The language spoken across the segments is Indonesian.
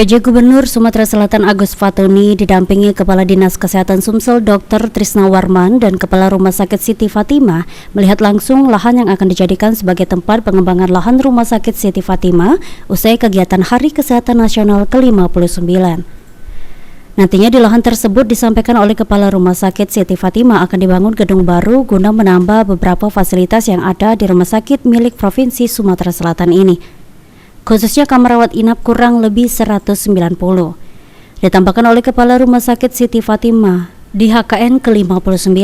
PJ Gubernur Sumatera Selatan Agus Fatuni didampingi Kepala Dinas Kesehatan Sumsel Dr. Trisna Warman dan Kepala Rumah Sakit Siti Fatimah melihat langsung lahan yang akan dijadikan sebagai tempat pengembangan lahan Rumah Sakit Siti Fatimah usai kegiatan Hari Kesehatan Nasional ke-59. Nantinya di lahan tersebut disampaikan oleh Kepala Rumah Sakit Siti Fatimah akan dibangun gedung baru guna menambah beberapa fasilitas yang ada di rumah sakit milik Provinsi Sumatera Selatan ini. Khususnya kamar rawat inap kurang lebih 190. Ditambahkan oleh Kepala Rumah Sakit Siti Fatimah, di HKN ke-59,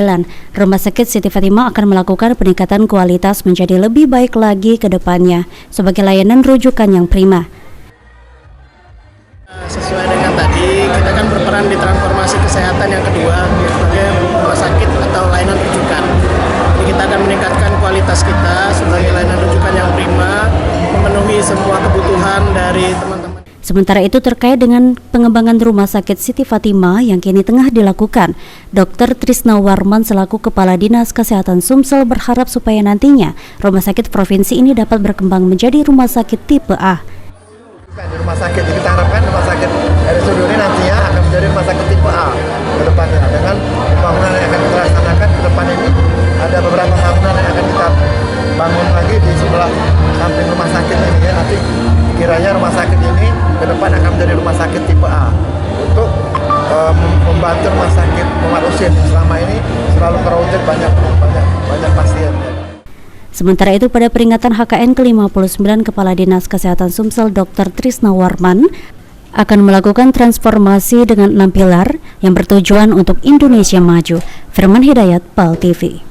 Rumah Sakit Siti Fatimah akan melakukan peningkatan kualitas menjadi lebih baik lagi ke depannya sebagai layanan rujukan yang prima. Sesuai dengan tadi, kita kan berperan di transformasi kesehatan yang kedua sebagai rumah sakit atau layanan rujukan. Jadi kita akan meningkatkan kualitas kita sebagai layanan rujukan yang prima, memenuhi semua kebutuhan dari teman-teman. Sementara itu terkait dengan pengembangan Rumah Sakit Siti Fatimah yang kini tengah dilakukan, Dr. Trisna Warman selaku Kepala Dinas Kesehatan Sumsel berharap supaya nantinya rumah sakit provinsi ini dapat berkembang menjadi rumah sakit tipe A. Di rumah sakit ini kita harapkan rumah sakit RSUD ini nantinya akan menjadi rumah sakit tipe A ke depannya, dengan pembangunan yang akan kita laksanakan ke depan ini. Ada beberapa bangunan yang akan kita bangun lagi di sebelah samping rumah sakit ini ya. Nanti kiranya rumah sakit ini ke depan akan menjadi rumah sakit tipe A untuk membantu rumah sakit Muhammad Husin yang selama ini selalu crowded, banyak pasien ya. Sementara itu pada peringatan HKN ke-59, Kepala Dinas Kesehatan Sumsel Dr. Trisna Warman akan melakukan transformasi dengan 6 pilar yang bertujuan untuk Indonesia maju. Firman Hidayat, PAL TV.